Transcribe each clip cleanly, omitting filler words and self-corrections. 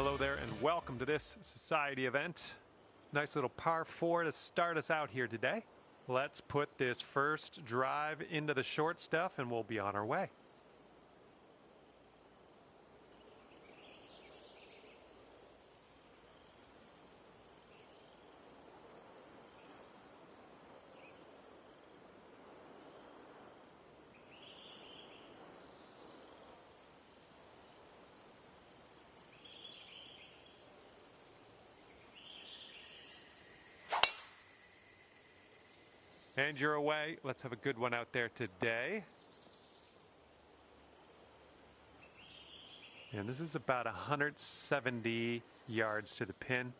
Hello there and welcome to this society event. Nice little par 4 to start us out here today. Let's put this first drive into the short stuff and we'll be on our way. And you're away. Let's have a good one out there today. And this is about 170 yards to the pin.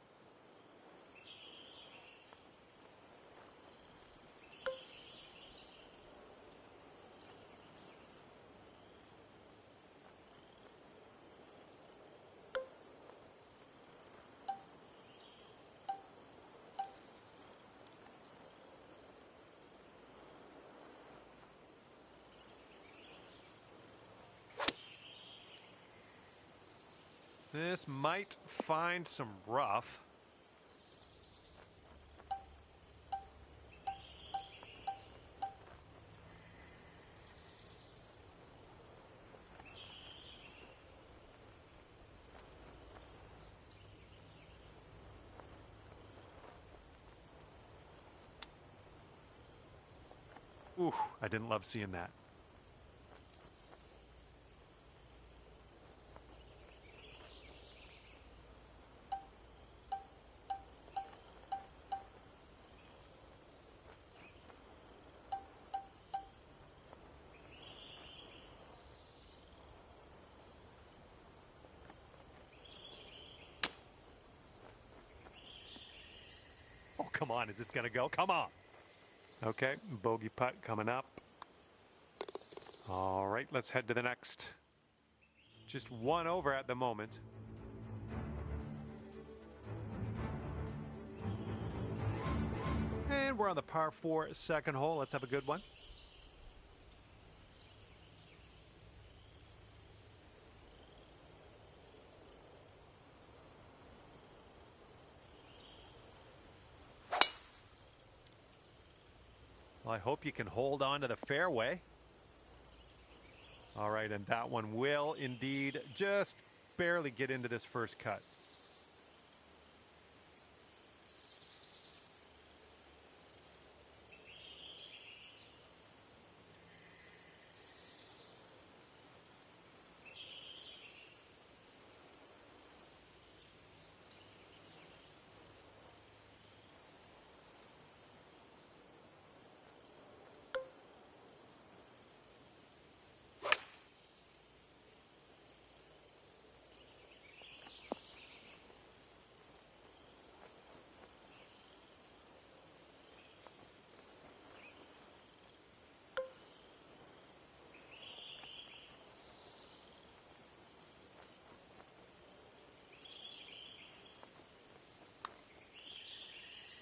This might find some rough. Ooh, I didn't love seeing that. Oh, come on. Is this going to go? Come on. Okay, bogey putt coming up. All right, let's head to the next. Just one over at the moment. And we're on the par 4 second hole. Let's have a good one. Well, I hope you can hold on to the fairway. All right, and that one will indeed just barely get into this first cut.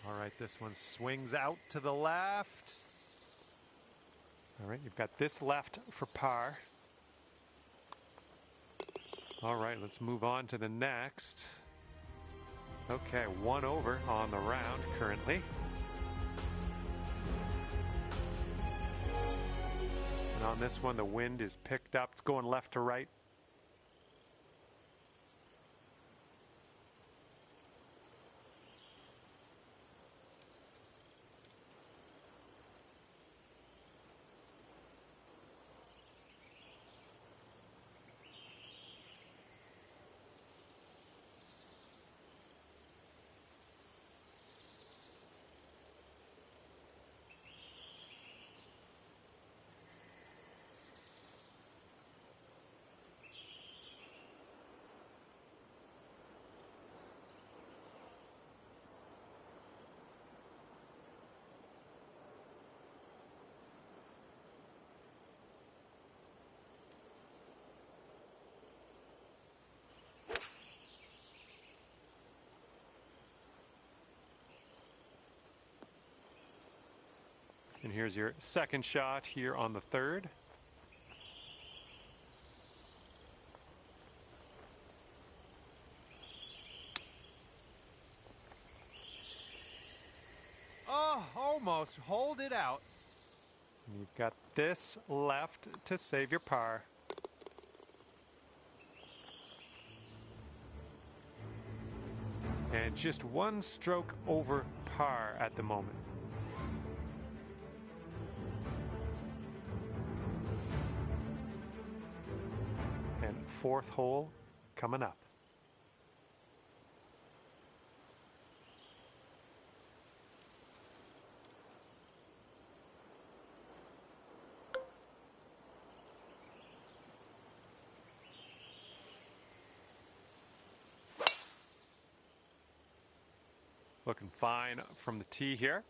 All right, this one swings out to the left. All right, you've got this left for par. All right, let's move on to the next. Okay, one over on the round currently. And on this one, the wind is picked up. It's going left to right. And here's your second shot here on the third. Almost. Hold it out. And you've got this left to save your par. And just one stroke over par at the moment. And fourth hole coming up. Looking fine from the tee here.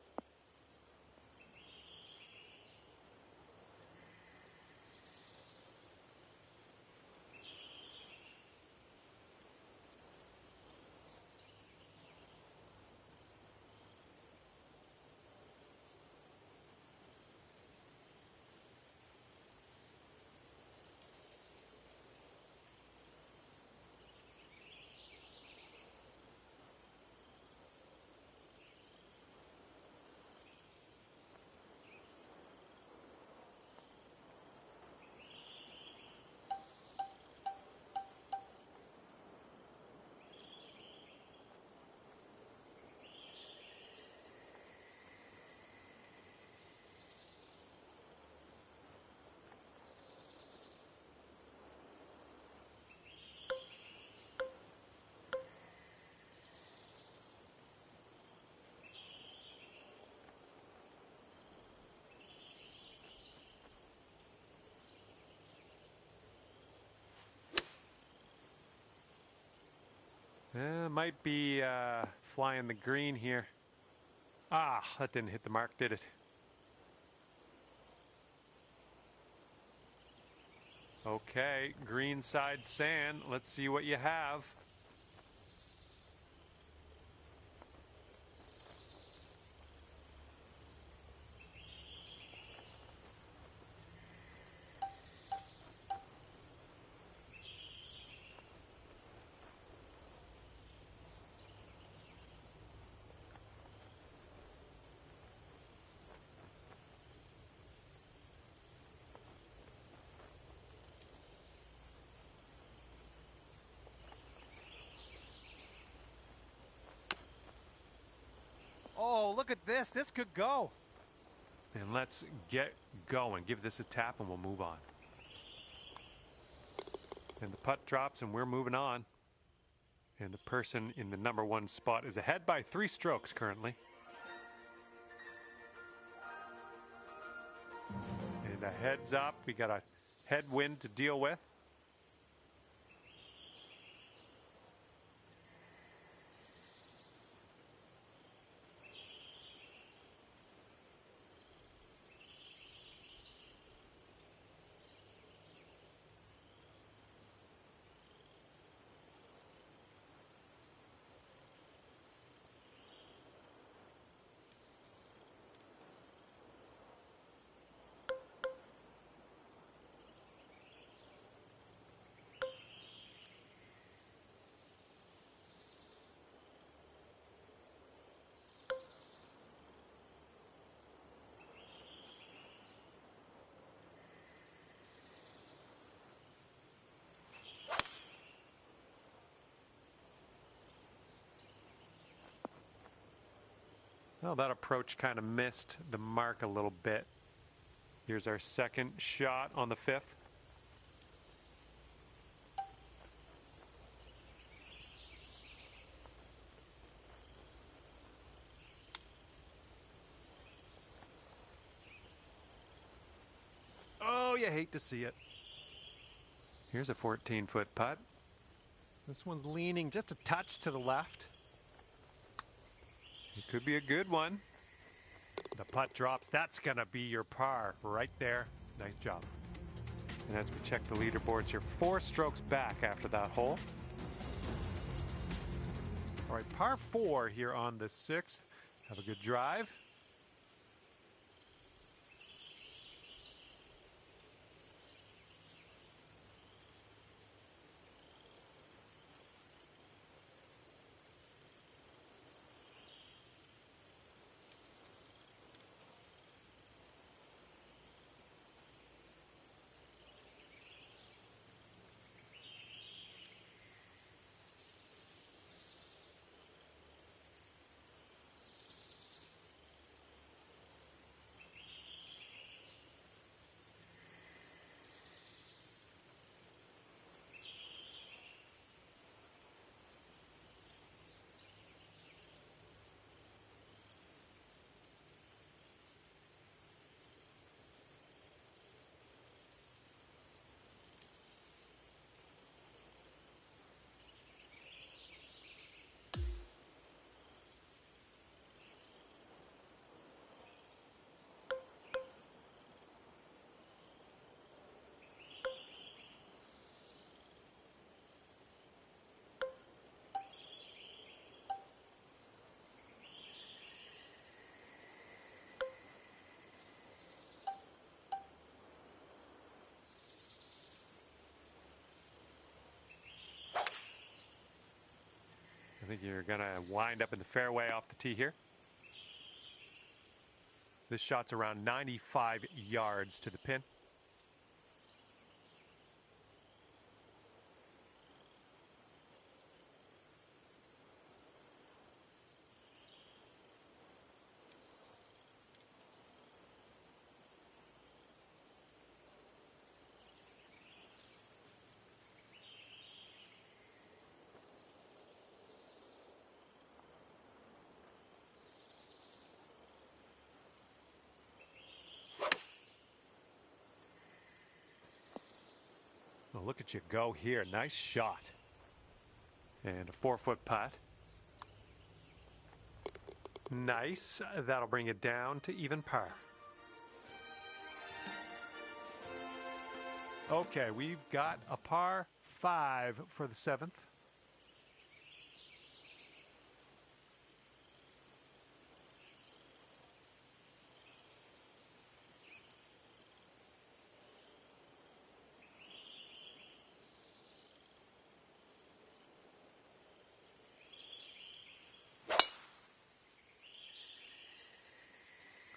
Might be flying the green here. Ah, that didn't hit the mark, did it? Okay, green side sand. Let's see what you have. Oh, look at this. This could go. And let's get going. Give this a tap and we'll move on. And the putt drops and we're moving on. And the person in the number one spot is ahead by 3 strokes currently. And a heads up. We got a headwind to deal with. Well, that approach kind of missed the mark a little bit. Here's our second shot on the 5th. Oh, you hate to see it. Here's a 14-foot putt. This one's leaning just a touch to the left. It could be a good one. The putt drops. That's going to be your par right there. Nice job. And as we check the leaderboards, you're 4 strokes back after that hole. All right, par 4 here on the 6th. Have a good drive. think you're going to wind up in the fairway off the tee here. This shot's around 95 yards to the pin. Oh, look at you go here. Nice shot. And a 4-foot putt. Nice. That'll bring it down to even par. Okay, we've got a par 5 for the 7th.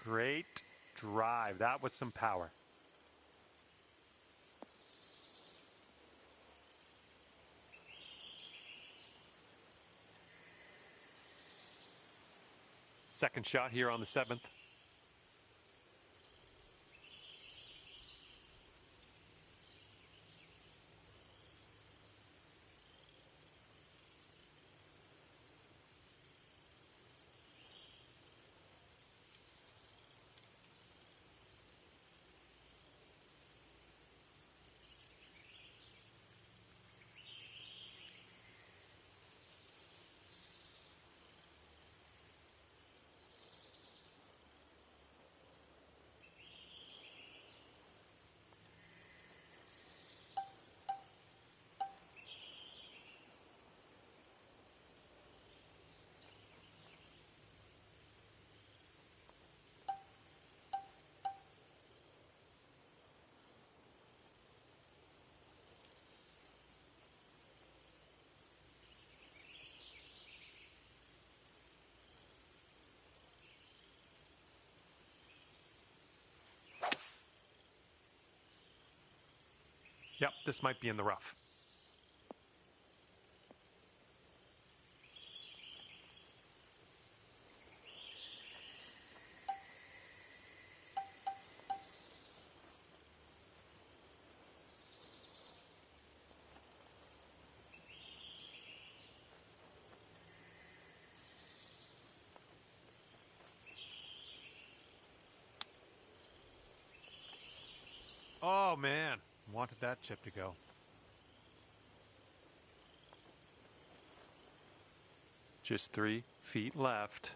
Great drive. That was some power. Second shot here on the 7th. Yep, this might be in the rough. Oh, man. Wanted that chip to go. Just 3 feet left.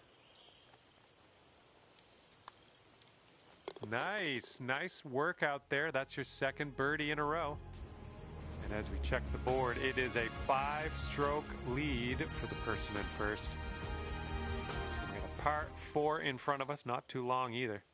Nice. Nice work out there. That's your second birdie in a row. And as we check the board, it is a 5-stroke lead for the person in first. We got a par 4 in front of us. Not too long either.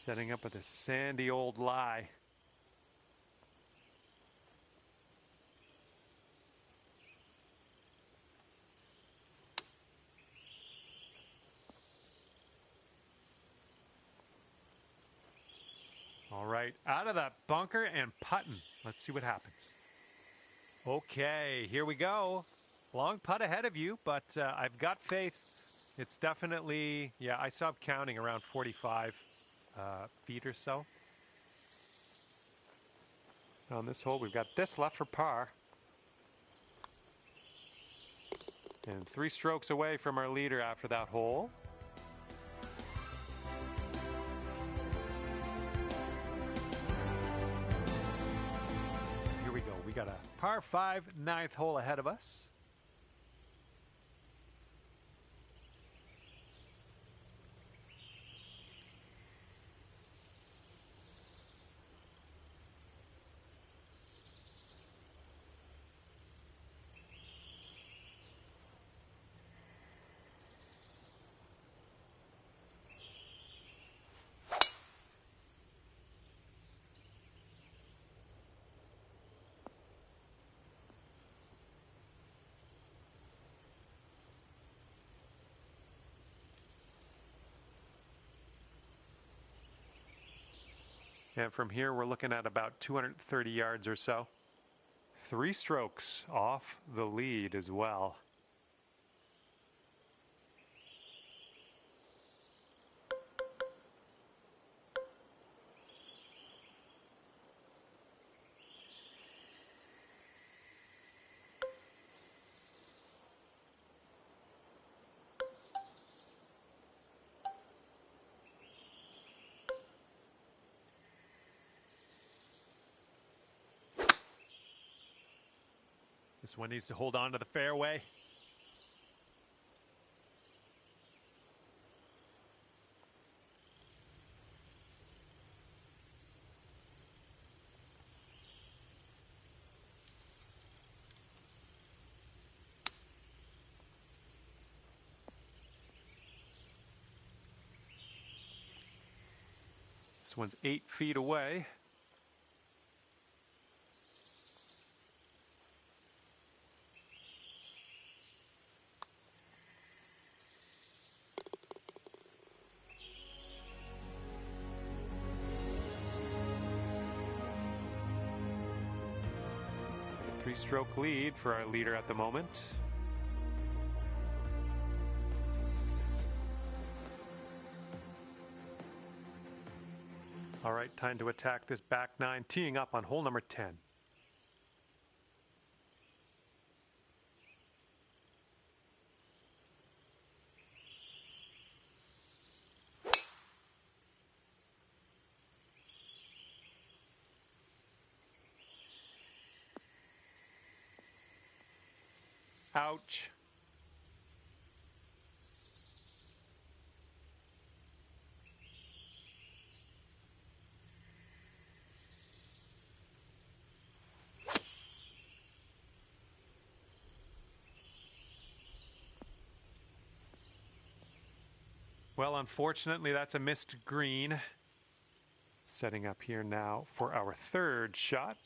Setting up with a sandy old lie. All right, out of that bunker and putting. Let's see what happens. Okay, here we go. Long putt ahead of you, but I've got faith. It's definitely, yeah, I stopped counting around 45 feet or so. On this hole, we've got this left for par. And 3 strokes away from our leader after that hole. Here we go. We got a par 5 9th hole ahead of us. And from here, we're looking at about 230 yards or so. 3 strokes off the lead as well. This one needs to hold on to the fairway. This one's 8 feet away. A 3-stroke lead for our leader at the moment. All right, time to attack this back 9, teeing up on hole number 10. Ouch. Well, unfortunately, that's a missed green. Setting up here now for our 3rd shot.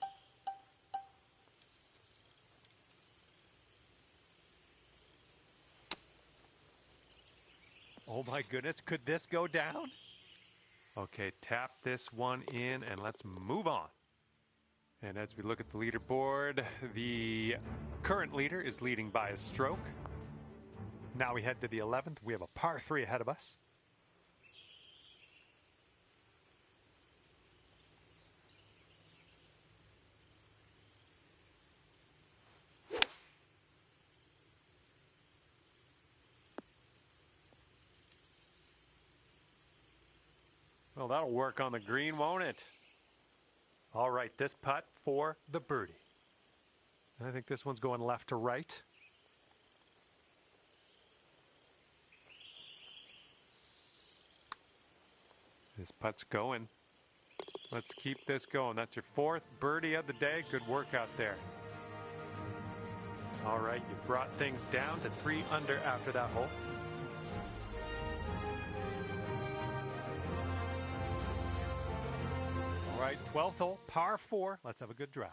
Oh my goodness, could this go down? Okay, tap this one in and let's move on. And as we look at the leaderboard, the current leader is leading by a stroke. Now we head to the 11th. We have a par 3 ahead of us. Well, that'll work on the green, won't it? All right, this putt for the birdie. I think this one's going left to right. This putt's going. Let's keep this going. That's your 4th birdie of the day. Good work out there. All right, you brought things down to 3 under after that hole. right, 12th hole, par 4. Let's have a good drive.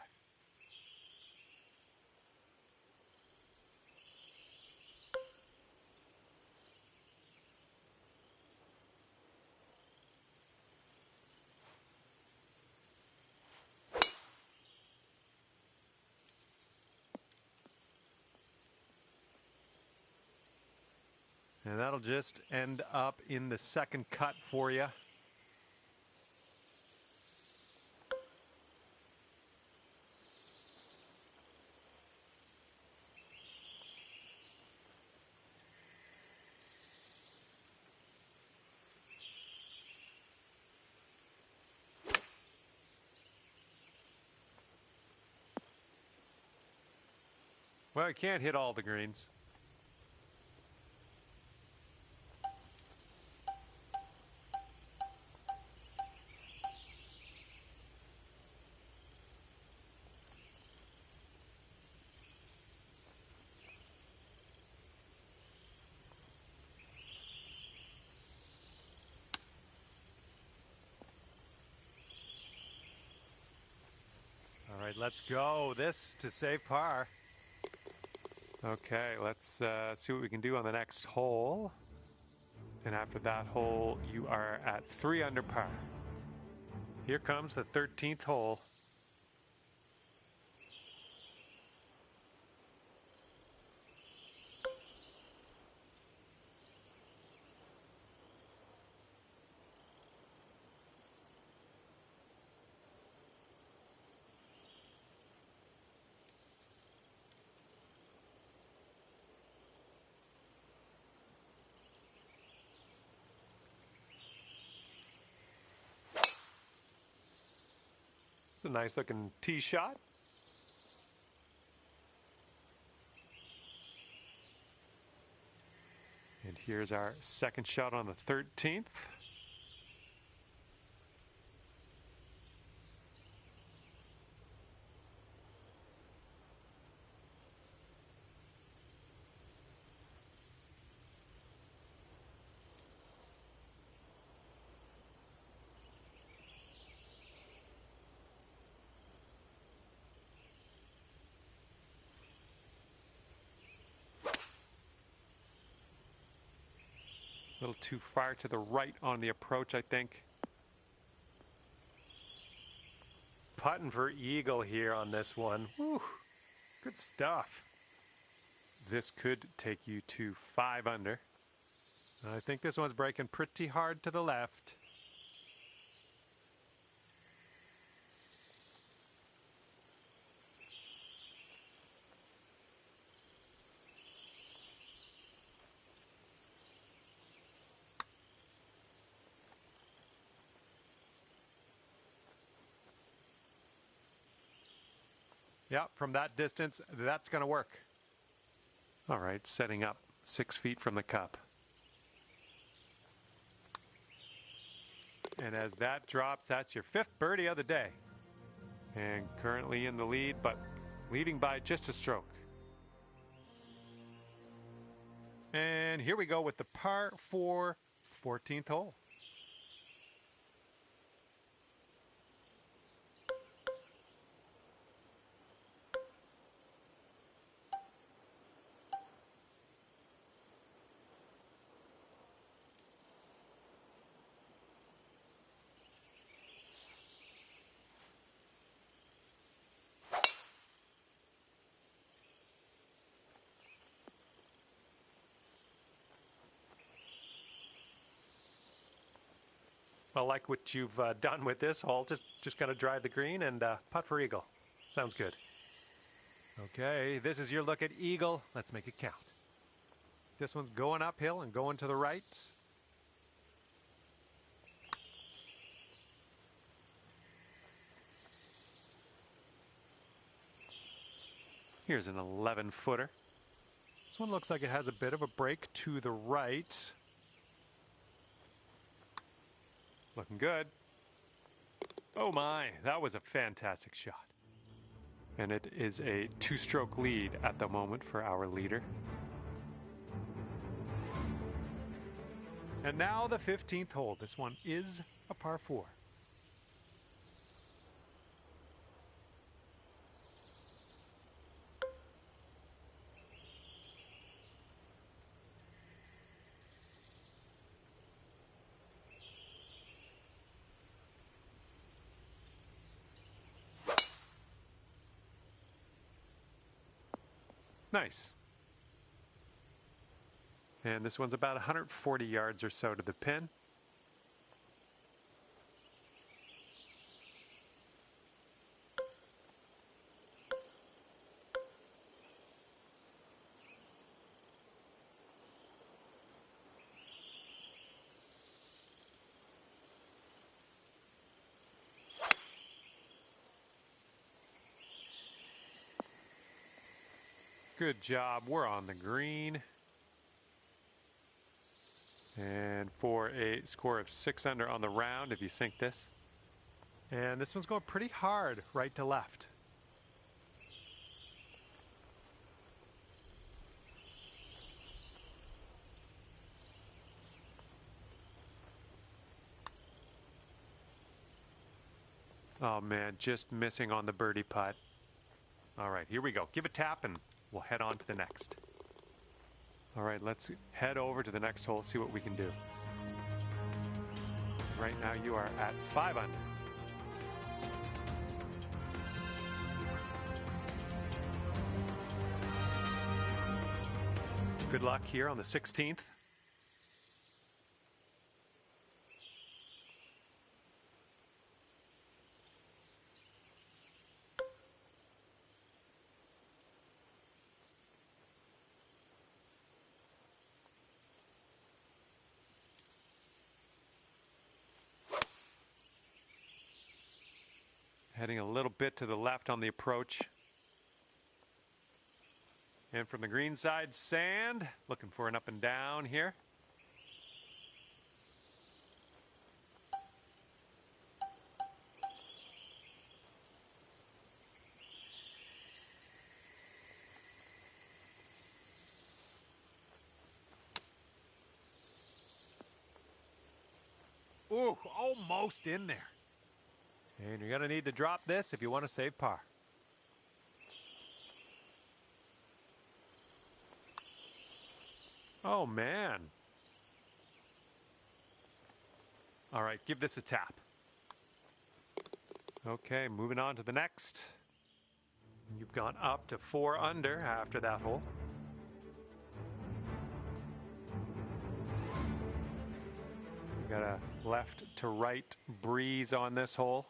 And that'll just end up in the second cut for you. Well, I can't hit all the greens. All right, let's go. This to save par. Okay, let's see what we can do on the next hole. And after that hole, you are at 3 under par. Here comes the 13th hole. It's a nice looking tee shot. And here's our second shot on the 13th. A little too far to the right on the approach, I think. Putting for eagle here on this one. Whew, good stuff. This could take you to 5 under. I think this one's breaking pretty hard to the left. Yeah, from that distance, that's going to work. All right, setting up 6 feet from the cup. And as that drops, that's your 5th birdie of the day. And currently in the lead, but leading by just a stroke. And here we go with the par 4 14th hole. Well, like what you've done with this hole, just going to drive the green and putt for eagle. Sounds good. Okay, this is your look at eagle. Let's make it count. This one's going uphill and going to the right. Here's an 11-footer. This one looks like it has a bit of a break to the right. Looking good. Oh my, that was a fantastic shot. And it is a 2-stroke lead at the moment for our leader. And now the 15th hole. This one is a par 4. Nice. And this one's about 140 yards or so to the pin. Good job. We're on the green. And for a score of 6 under on the round, if you sink this. And this one's going pretty hard right to left. Oh man, just missing on the birdie putt. All right, here we go. Give a tap and we'll head on to the next. All right, let's head over to the next hole, see what we can do. Right now you are at 5 under. Good luck here on the 16th. Heading a little bit to the left on the approach. And from the green side, sand. Looking for an up and down here. Ooh, almost in there. And you're going to need to drop this if you want to save par. Oh, man. All right, give this a tap. Okay, moving on to the next. You've gone up to 4 under after that hole. We've got a left to right breeze on this hole.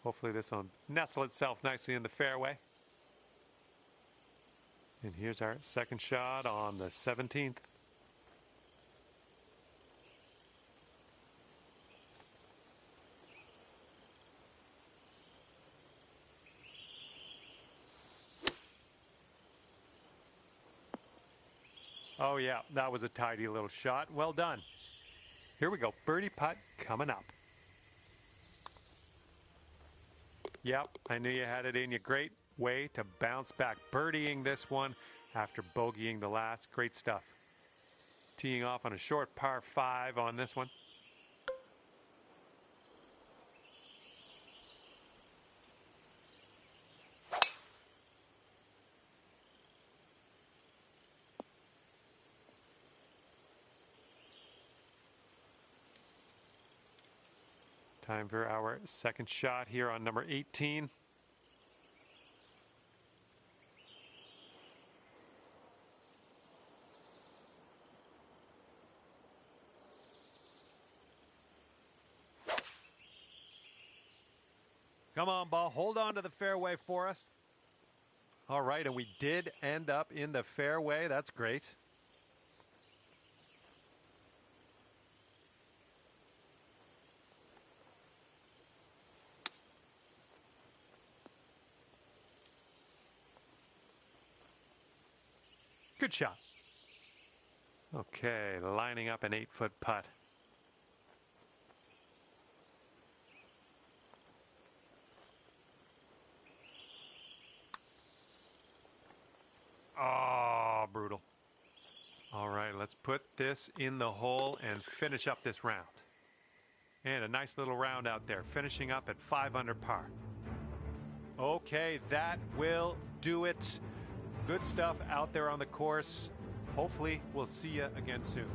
Hopefully this will nestle itself nicely in the fairway. And here's our second shot on the 17th. Oh yeah, that was a tidy little shot. Well done. Here we go. Birdie putt coming up. Yep, I knew you had it in you. Great way to bounce back. Birdieing this one after bogeying the last. Great stuff. Teeing off on a short par 5 on this one. Time for our second shot here on number 18. Come on, ball. Hold on to the fairway for us. All right, and we did end up in the fairway. That's great. Good shot. Okay, lining up an 8-foot putt. Oh, brutal. All right, let's put this in the hole and finish up this round. And a nice little round out there, finishing up at 5 under par. Okay, that will do it. Good stuff out there on the course. Hopefully, we'll see you again soon.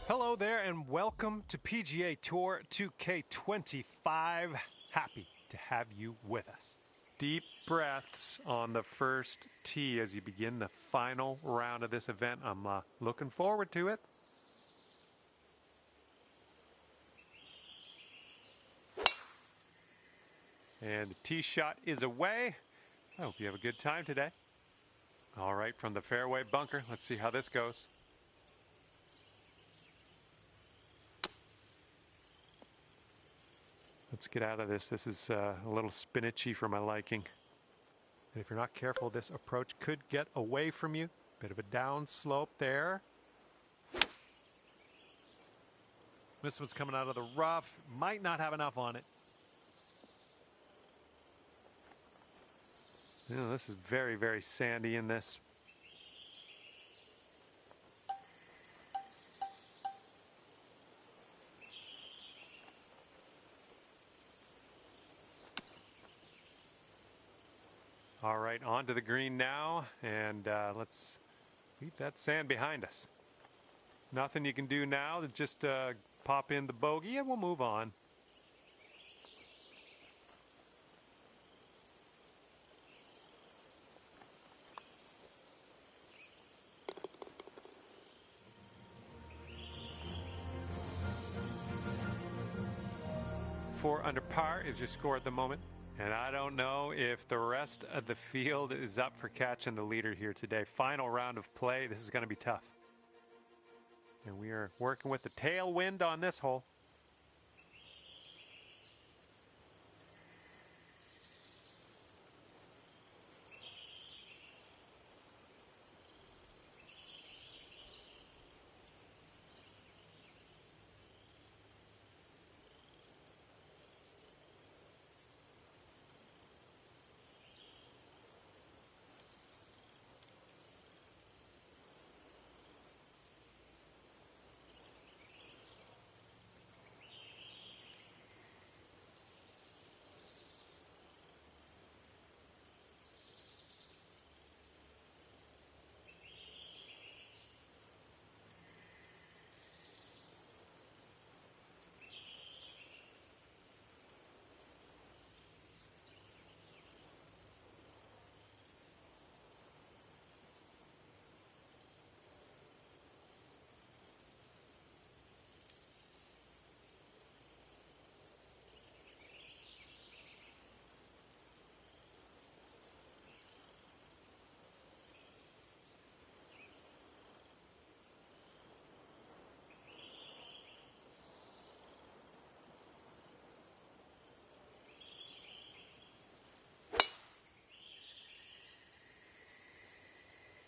Hello there and welcome to PGA Tour 2K25. Happy to have you with us. Deep breaths on the first tee as you begin the final round of this event. I'm looking forward to it. And the tee shot is away. I hope you have a good time today. All right, from the fairway bunker, let's see how this goes. Let's get out of this. This is a little spinachy for my liking. And if you're not careful, this approach could get away from you. Bit of a down slope there. This one's coming out of the rough. Might not have enough on it. You know, this is very, very sandy in this. All right, onto the green now, and let's leave that sand behind us. Nothing you can do now to just pop in the bogey, and we'll move on. Four under par is your score at the moment. And I don't know if the rest of the field is up for catching the leader here today. Final round of play. This is going to be tough. And we are working with the tailwind on this hole.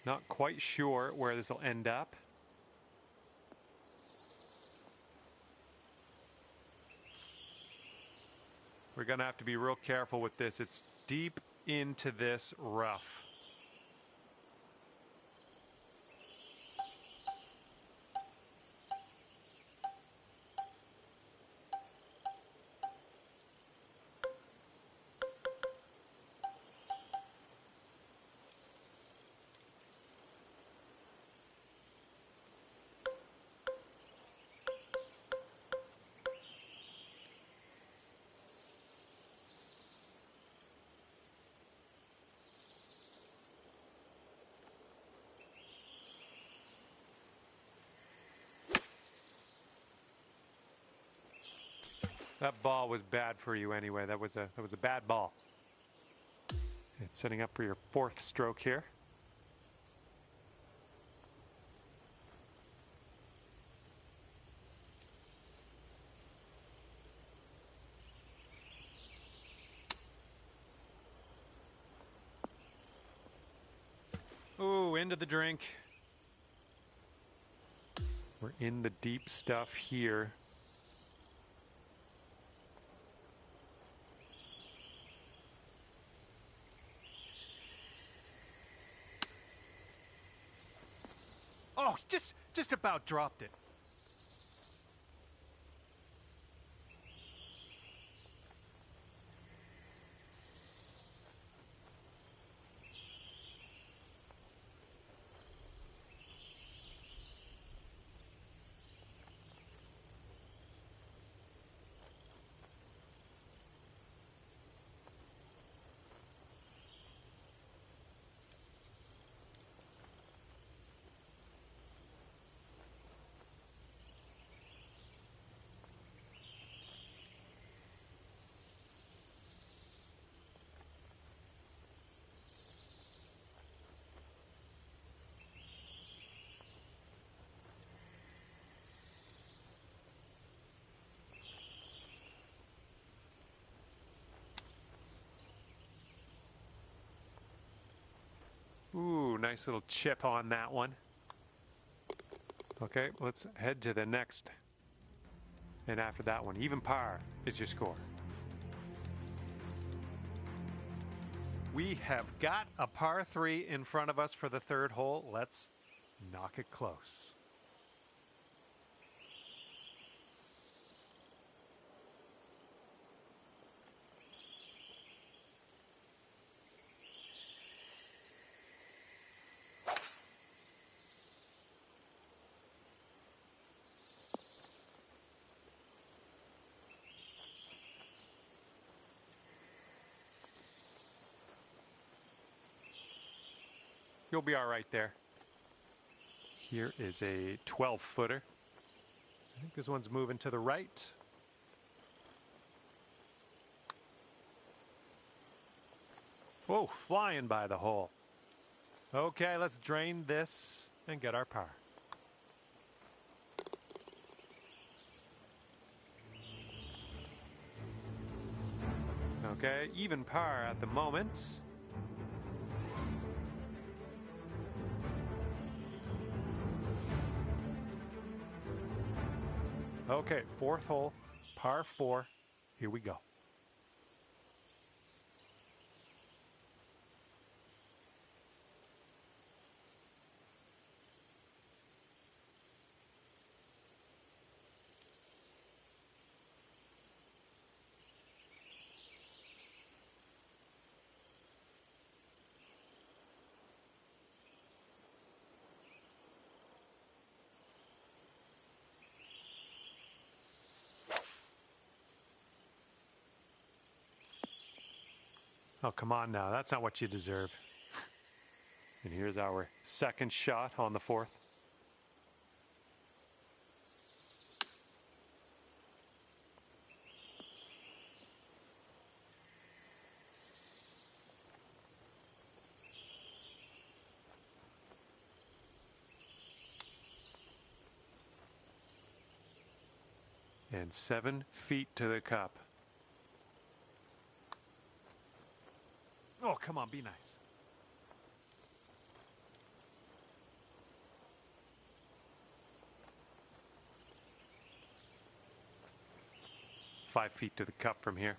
Not quite sure where this will end up. We're going to have to be real careful with this. It's deep into this rough. That ball was bad for you anyway. That was a bad ball. It's setting up for your fourth stroke here. Ooh, into the drink. We're in the deep stuff here. Oh, just about dropped it. Ooh, nice little chip on that one. Okay, let's head to the next. And after that one, even par is your score. We have got a par 3 in front of us for the third hole. Let's knock it close. You'll be all right there. Here is a 12-footer. I think this one's moving to the right. Whoa, flying by the hole. Okay, let's drain this and get our par. Okay, even par at the moment. Okay, fourth hole, par 4. Here we go. Oh, come on now. That's not what you deserve. And here's our second shot on the fourth. And 7 feet to the cup. Oh, come on, be nice. Five feet to the cup from here.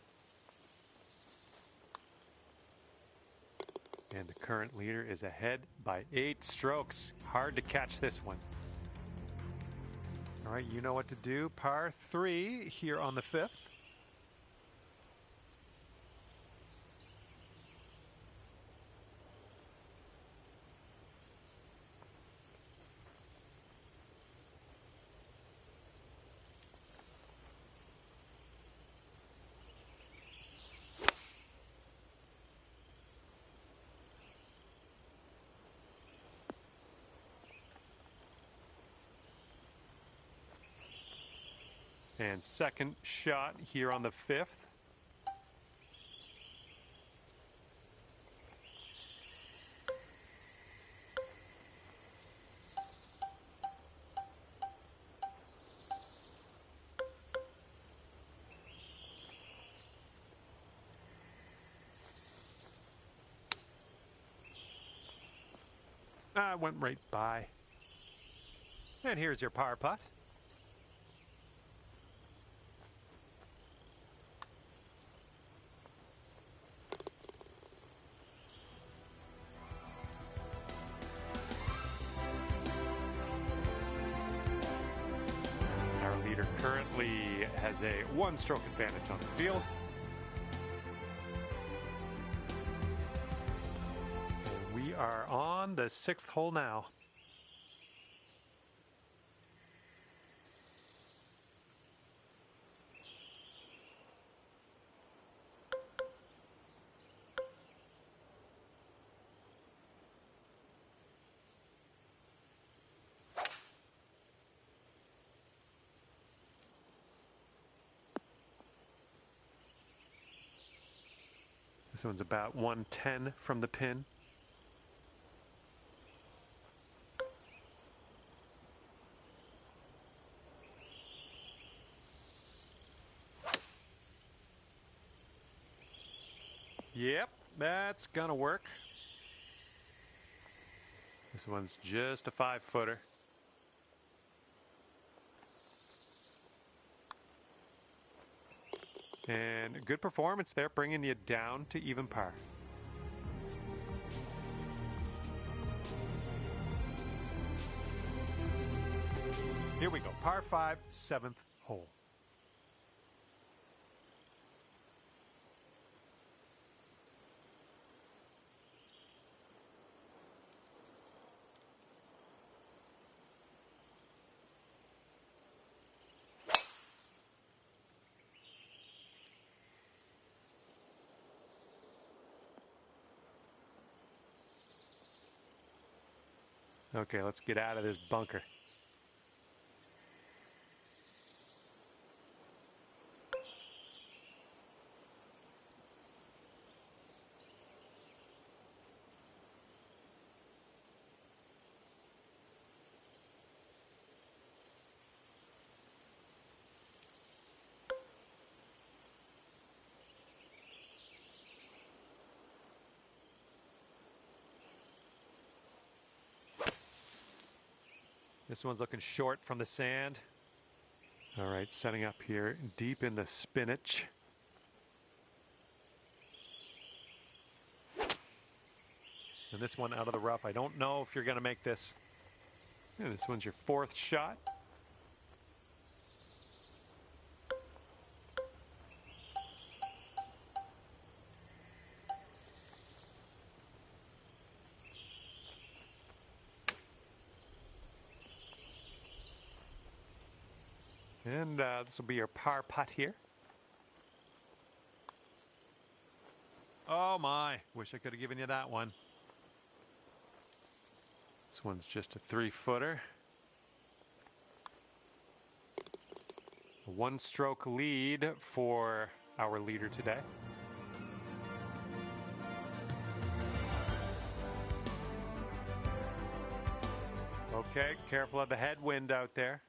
And the current leader is ahead by 8 strokes. Hard to catch this one. All right, you know what to do. Par 3 here on the 5th. And second shot here on the 5th. Went right by. And here's your par putt. Our leader currently has a 1-stroke advantage on the field. We are on the 6th hole now. This one's about 110 from the pin. Yep, that's gonna work. This one's just a 5-footer. And good performance there, bringing you down to even par. Here we go, par 5, 7th hole. Okay, let's get out of this bunker. This one's looking short from the sand. All right, setting up here deep in the spinach. And this one out of the rough. I don't know if you're going to make this. Yeah, this one's your 4th shot. And this will be your par putt here. Oh my, wish I could have given you that one. This one's just a 3-footer. A 1-stroke lead for our leader today. Okay, careful of the headwind out there.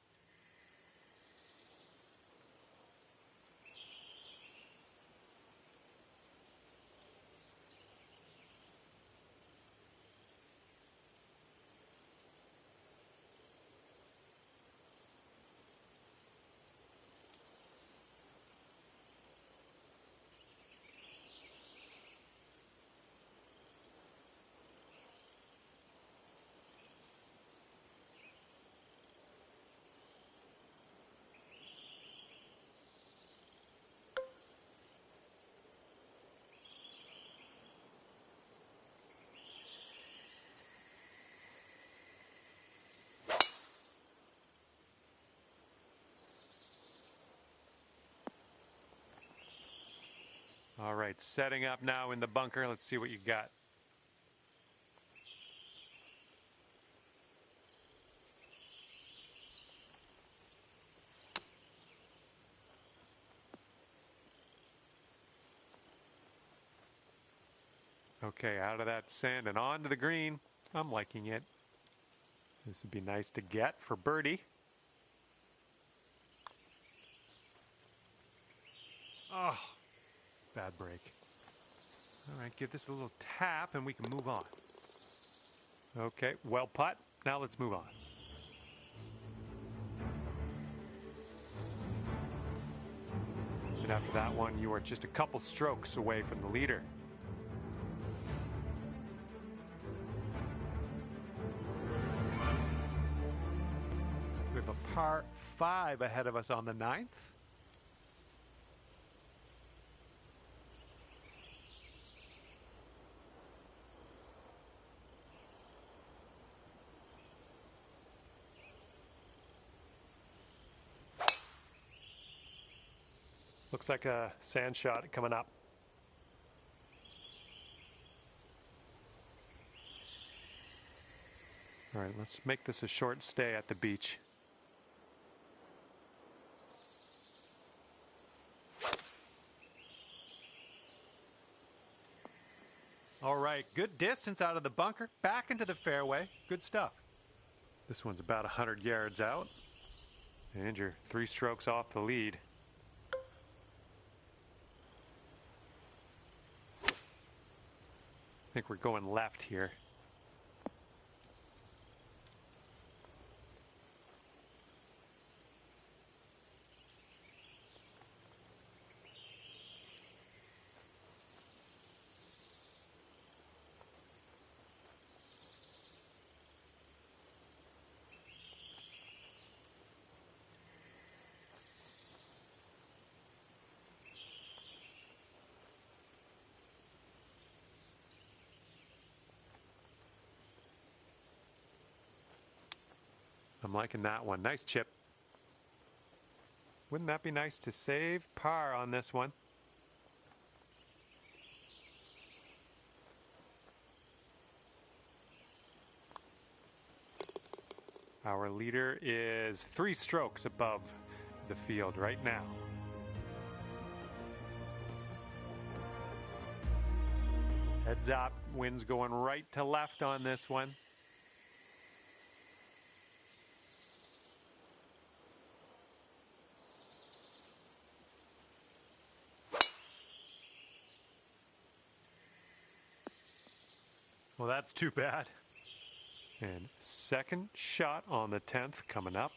All right, setting up now in the bunker. Let's see what you got. Okay, out of that sand and onto the green. I'm liking it. This would be nice to get for birdie. Oh, bad break. All right, give this a little tap and we can move on. Okay, well putt. Now let's move on. And after that one, you are just a couple strokes away from the leader. We have a par 5 ahead of us on the 9th. Looks like a sand shot coming up. All right, let's make this a short stay at the beach. All right, good distance out of the bunker, back into the fairway. Good stuff. This one's about 100 yards out, and you're 3 strokes off the lead. I think we're going left here. I'm liking that one. Nice chip. Wouldn't that be nice to save par on this one? Our leader is 3 strokes above the field right now. Heads up, wind's going right to left on this one. Well, that's too bad. And second shot on the 10th coming up.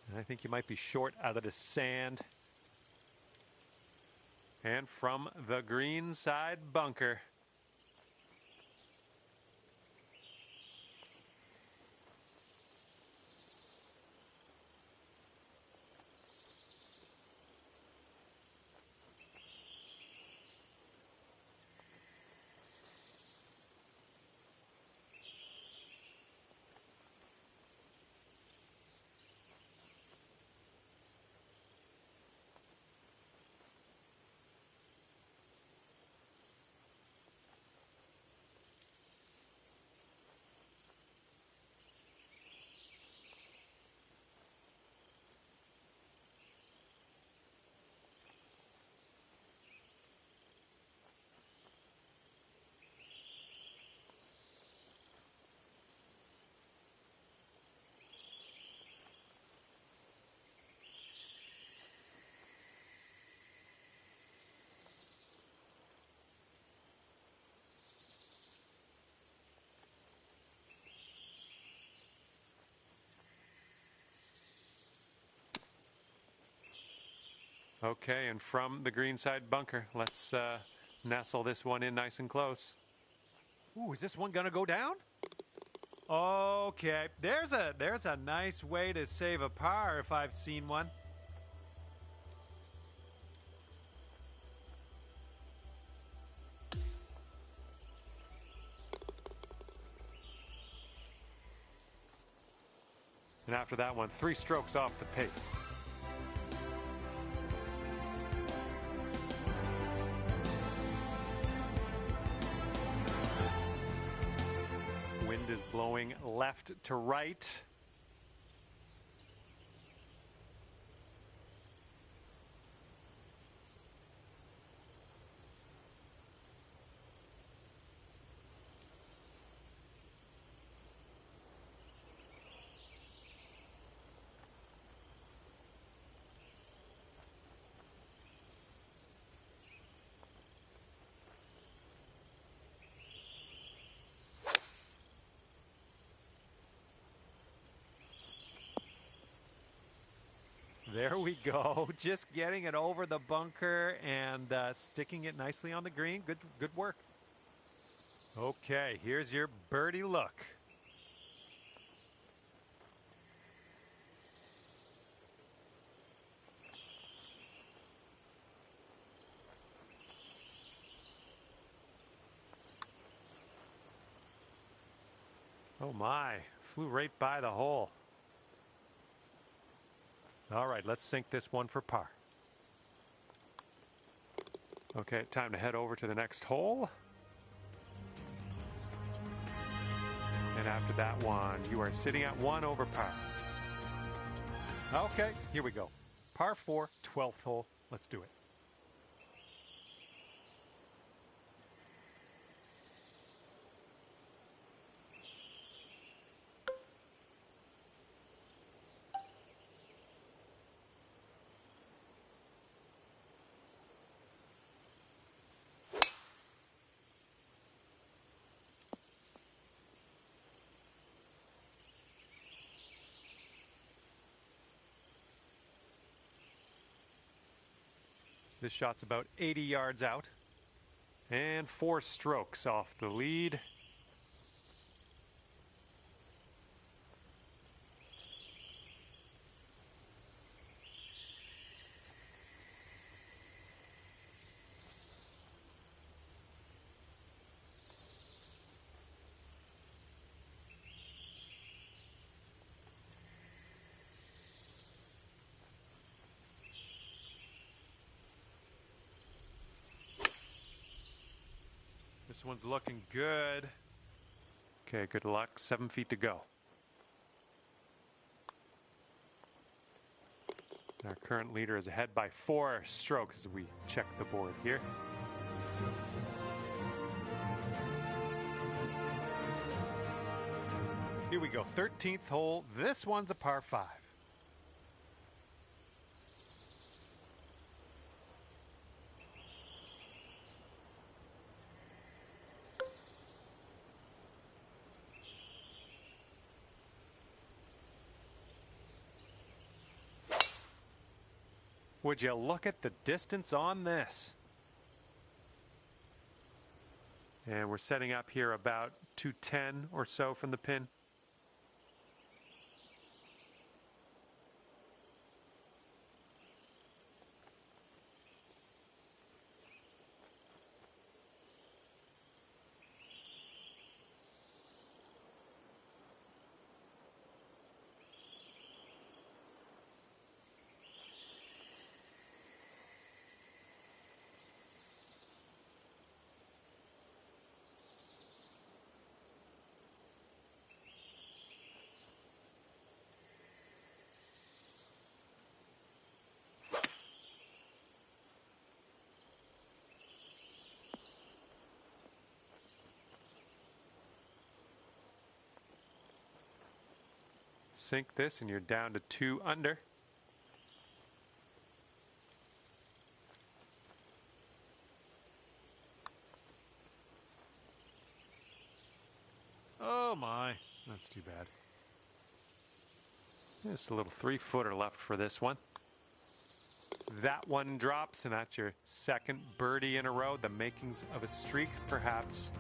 And I think you might be short out of the sand. And from the green side bunker. Okay, and from the green side bunker, let's nestle this one in nice and close. Ooh, is this one gonna go down? Okay, there's a nice way to save a par if I've seen one. And after that one, 3 strokes off the pace. Wind is blowing left to right. There we go. Just getting it over the bunker and sticking it nicely on the green. Good work. Okay, here's your birdie look. Oh my, flew right by the hole. All right, let's sink this one for par. Okay, time to head over to the next hole. And after that one, you are sitting at 1 over par. Okay, here we go. Par 4, 12th hole. Let's do it. This shot's about 80 yards out. And 4 strokes off the lead. This one's looking good. Okay, good luck. 7 feet to go. Our current leader is ahead by 4 strokes as we check the board here. Here we go, 13th hole. This one's a par 5. Would you look at the distance on this? And we're setting up here about 210 or so from the pin. Sink this and you're down to 2 under. Oh my, that's too bad. Just a little 3-footer left for this one. That one drops, and that's your second birdie in a row, the makings of a streak perhaps.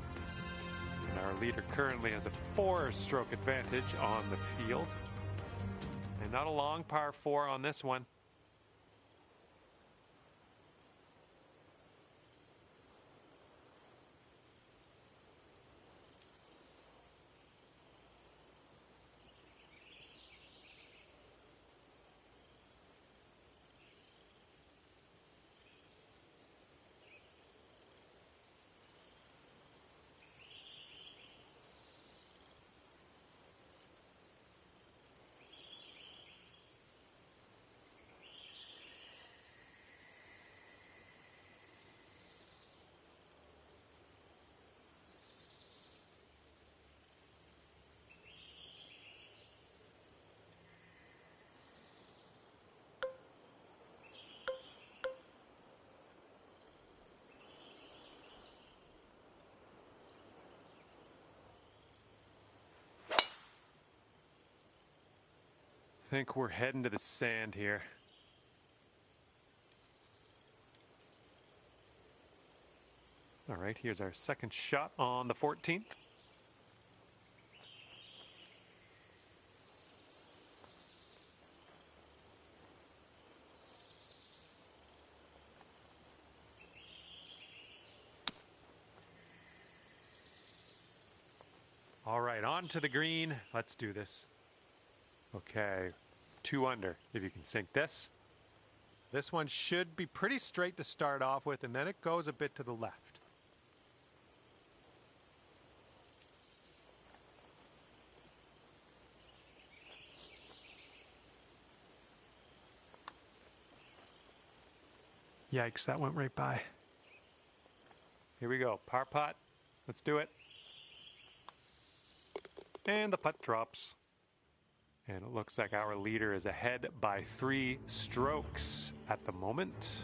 And our leader currently has a 4-stroke advantage on the field. And not a long par 4 on this one. I think we're heading to the sand here. All right, here's our second shot on the 14th. All right, on to the green. Let's do this. Okay, 2 under. If you can sink this. This one should be pretty straight to start off with, and then it goes a bit to the left. Yikes, that went right by. Here we go, par putt. Let's do it. And the putt drops. And it looks like our leader is ahead by 3 strokes at the moment.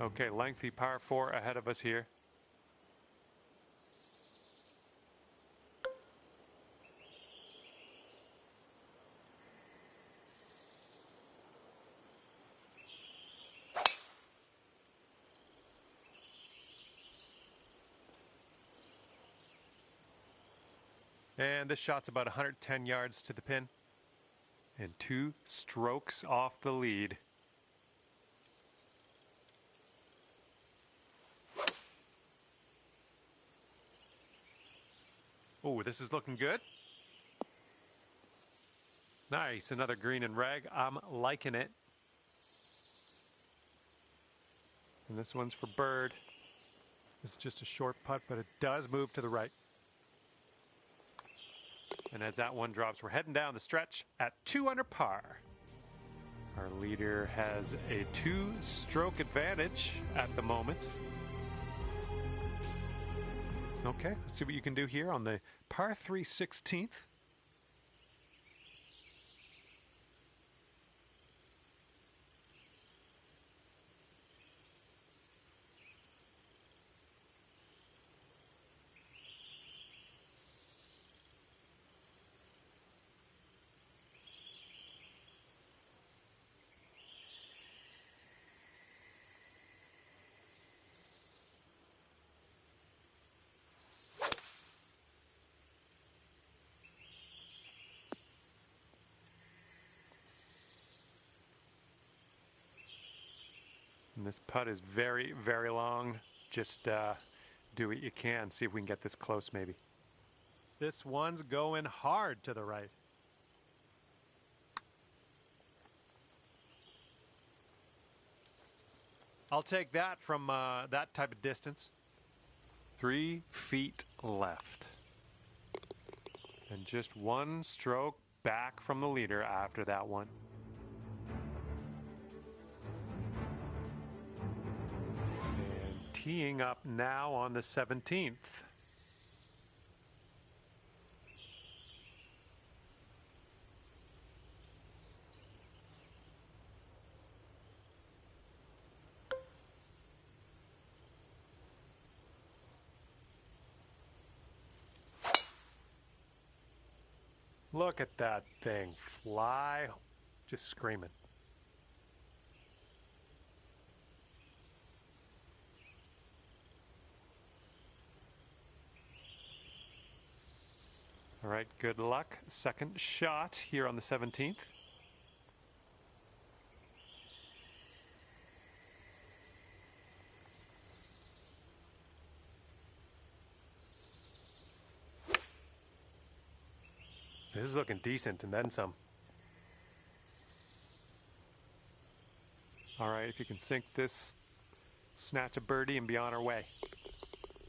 Okay, lengthy par 4 ahead of us here. And this shot's about 110 yards to the pin. And 2 strokes off the lead. Oh, this is looking good. Nice, another green and rag. I'm liking it. And this one's for Bird. This is just a short putt, but it does move to the right. And as that one drops, we're heading down the stretch at 2 under par. Our leader has a 2-stroke advantage at the moment. Okay, let's see what you can do here on the par 3 16th. And this putt is very, very long. Just do what you can. See if we can get this close maybe. This one's going hard to the right. I'll take that from that type of distance. 3 feet left. And just 1 stroke back from the leader after that one. Teeing up now on the 17th. Look at that thing fly, just screaming. All right, good luck. Second shot here on the 17th. This is looking decent and then some. All right, if you can sink this, snatch a birdie and be on our way.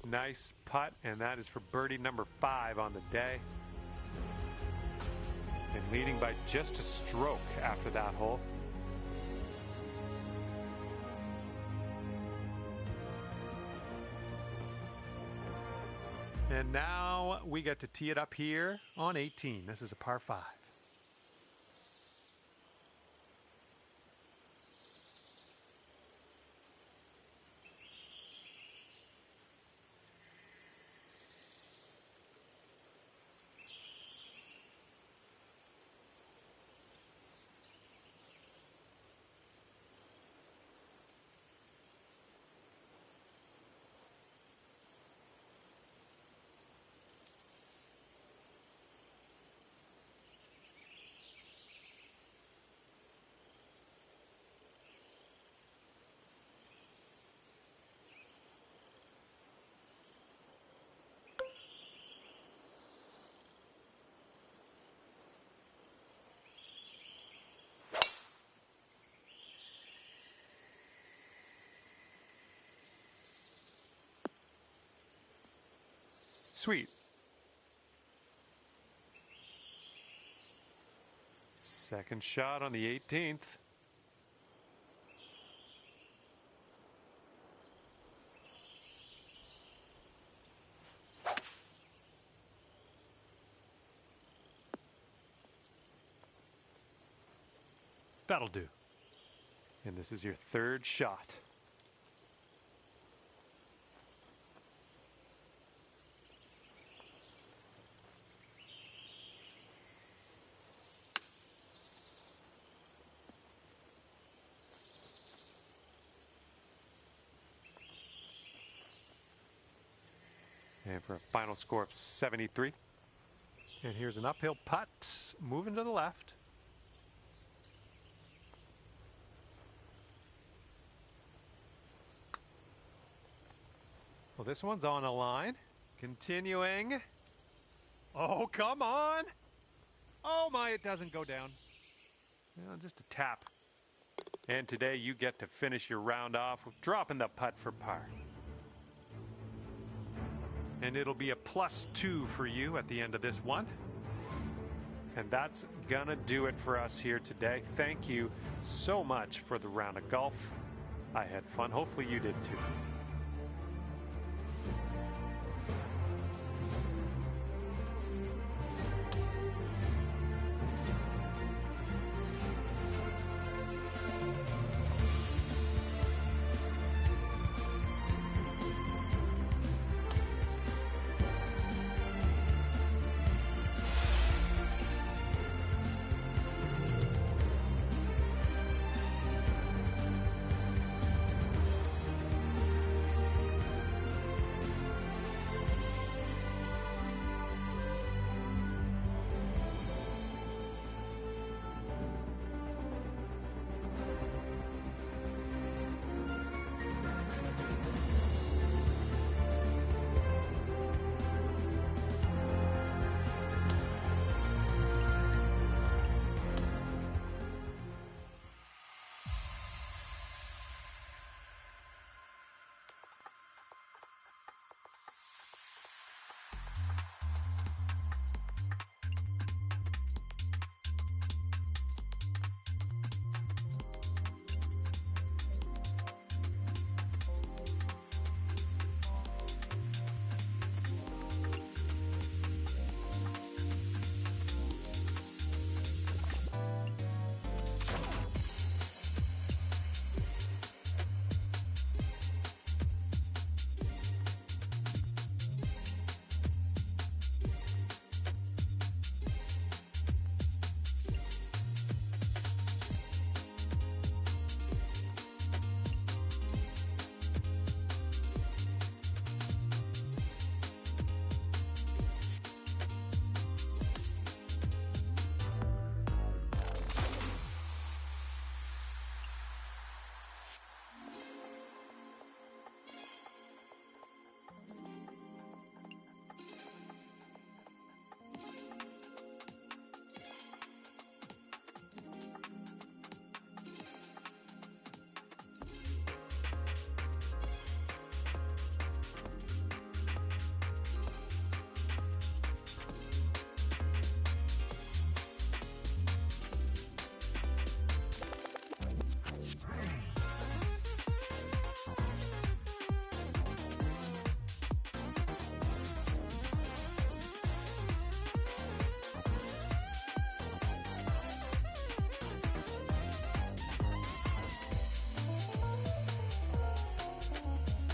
Nice putt, and that is for birdie number 5 on the day. And leading by just a stroke after that hole. And now we get to tee it up here on 18. This is a par 5. Sweet. Second shot on the 18th. That'll do. And this is your third shot. And for a final score of 73. And here's an uphill putt, moving to the left. Well, this one's on a line. Continuing. Oh, come on. Oh, my, it doesn't go down. Well, just a tap. And today you get to finish your round off with dropping the putt for par. And it'll be a +2 for you at the end of this one. And that's gonna do it for us here today. Thank you so much for the round of golf. I had fun. Hopefully you did too.